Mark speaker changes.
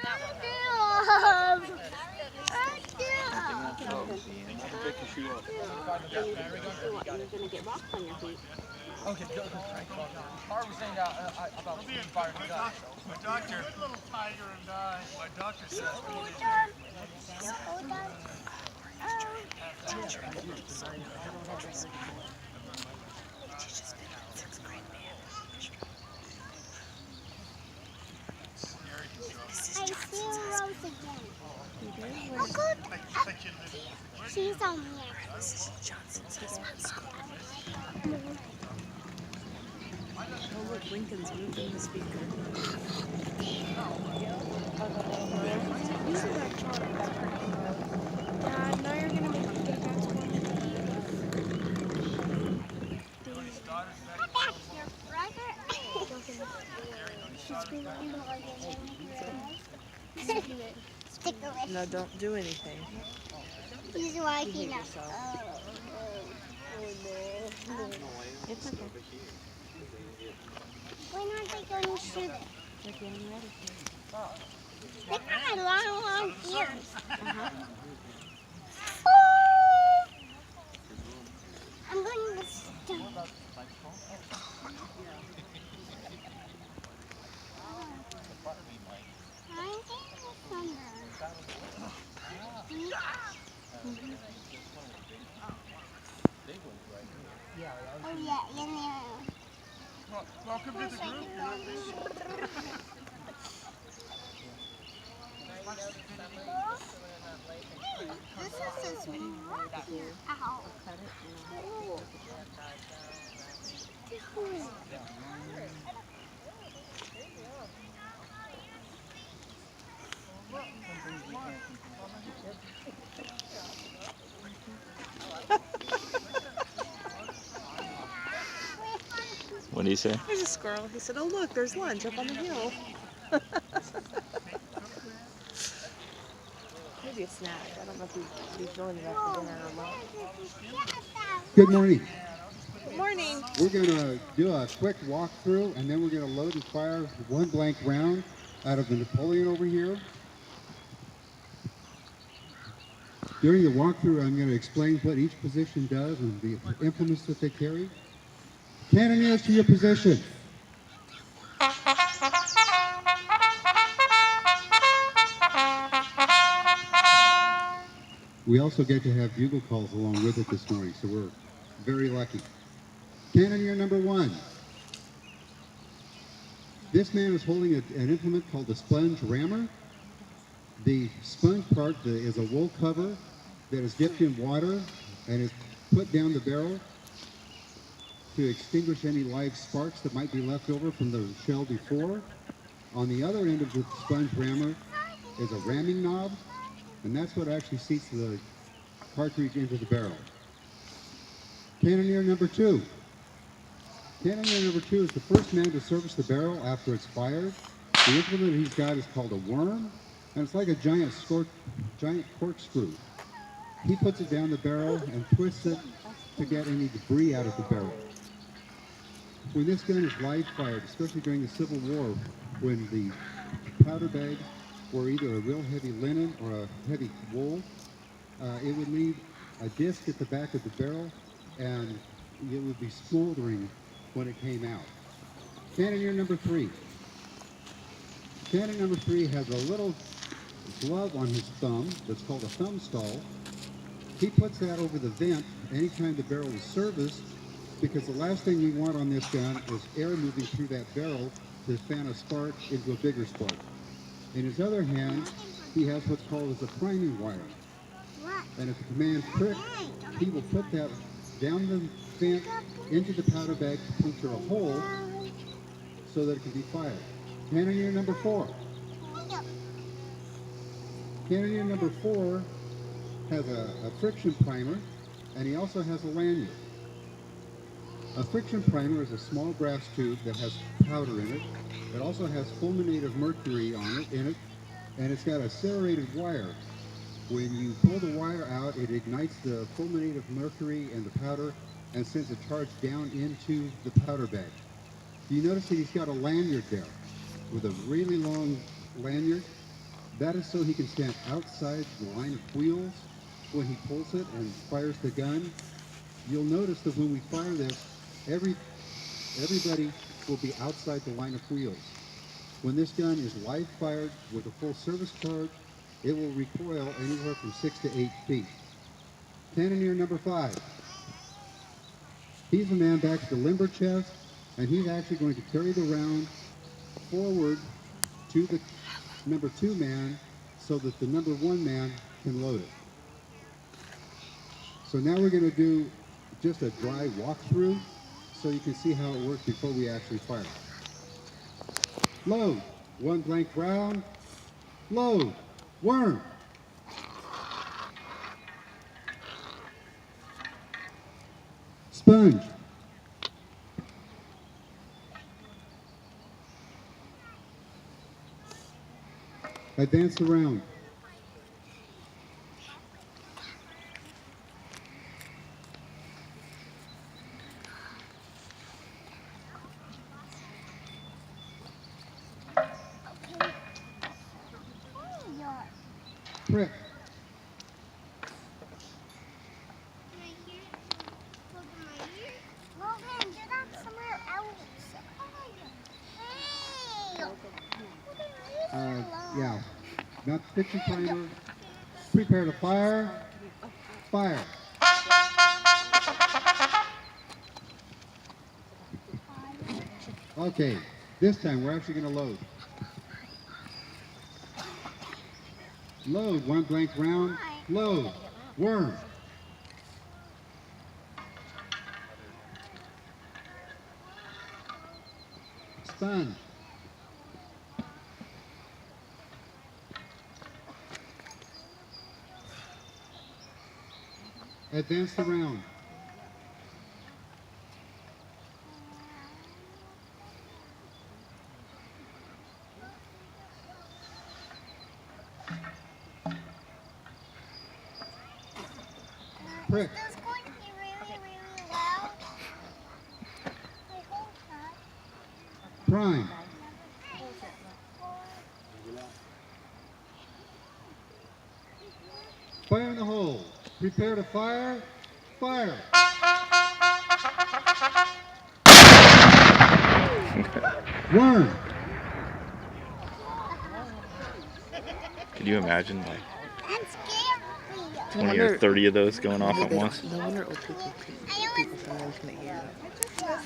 Speaker 1: Take your shoe off.
Speaker 2: You're gonna get rocks on your feet.
Speaker 3: Okay, go. Harv was saying about fire and gun.
Speaker 4: My doctor, little tiger and I. My doctor says we need
Speaker 5: I see Rose again. Oh, good. She's on me.
Speaker 2: Mrs. Johnson's husband. Oh, look, Lincoln's moving the speaker.
Speaker 6: Dad, now you're gonna make me get back to one.
Speaker 5: Come back here, brother. Sticker with
Speaker 2: No, don't do anything.
Speaker 5: He's liking
Speaker 2: Behave
Speaker 5: us.
Speaker 2: yourself. It's okay.
Speaker 5: When are they going to shoot it?
Speaker 2: They're getting ready.
Speaker 5: Look at my long ears. I'm going to stop. Oh yeah.
Speaker 4: Welcome to the group.
Speaker 5: This is a small here. Ow.
Speaker 1: What do you say?
Speaker 2: There's a squirrel. He said, oh, look, there's lunch up on the hill. Maybe a snack. I don't know if he's going it after dinner or what.
Speaker 7: Good morning.
Speaker 2: Good morning.
Speaker 7: We're going to do a quick walkthrough, and then we're going to load and fire one blank round out of the Napoleon over here. During the walkthrough, I'm going to explain what each position does and the implements that they carry. Cannoneers to your position. We also get to have bugle calls along with it this morning, so we're very lucky. Cannoneer number 1. This man is holding an implement called the sponge rammer. The sponge part is a wool cover that is dipped in water and is put down the barrel to extinguish any live sparks that might be left over from the shell before. On the other end of the sponge rammer is a ramming knob, and that's what actually seats the cartridge into the barrel. Cannoneer number 2. Cannoneer number 2 is the first man to service the barrel after it's fired. The implement he's got is called a worm, and it's like a giant corkscrew. He puts it down the barrel and twists it to get any debris out of the barrel. When this gun is live fired, especially during the Civil War, when the powder bag were either a real heavy linen or a heavy wool, it would leave a disc at the back of the barrel, and it would be smoldering when it came out. Cannoneer number 3. Cannoneer number 3 has a little glove on his thumb that's called a thumb stall. He puts that over the vent anytime the barrel is serviced, because the last thing we want on this gun is air moving through that barrel to fan a spark into a bigger spark. In his other hand, he has what's called as a priming wire. And if the command prick, he will put that down the vent into the powder bag to puncture a hole so that it can be fired. Cannoneer number 4. Cannoneer number 4 has a friction primer, and he also has a lanyard. A friction primer is a small brass tube that has powder in it. It also has fulminate of mercury in it, and it's got a serrated wire. When you pull the wire out, it ignites the fulminate of mercury and the powder and sends a charge down into the powder bag. You notice that he's got a lanyard there with a really long lanyard. That is so he can stand outside the line of wheels when he pulls it and fires the gun. You'll notice that when we fire this, everybody will be outside the line of wheels. When this gun is live fired with a full service charge, it will recoil anywhere from 6 to 8 feet. Cannoneer number 5. He's a man back at the limber chest, and he's actually going to carry the round forward to the number 2 man so that the number 1 man can load it. So now we're going to do just a dry walkthrough so you can see how it works before we actually fire. Load. 1 blank round. Load. Worm. Sponge. Advance the round. Prick.
Speaker 5: Logan, do that somewhere else. Hey!
Speaker 7: Yeah. Not fiction primer. Prepare to fire. Fire. Okay. This time we're actually going to load. Load. 1 blank round. Load. Worm. Sponge. Advance the round. Prick.
Speaker 5: Is this going to be really, really loud? I hope not.
Speaker 7: Prime. Fire in the hole. Prepare to fire. Fire. Worm.
Speaker 1: Could you imagine like
Speaker 5: That's scary.
Speaker 1: 20 or 30 of those going off at once?
Speaker 2: No wonder old people from those can hear that.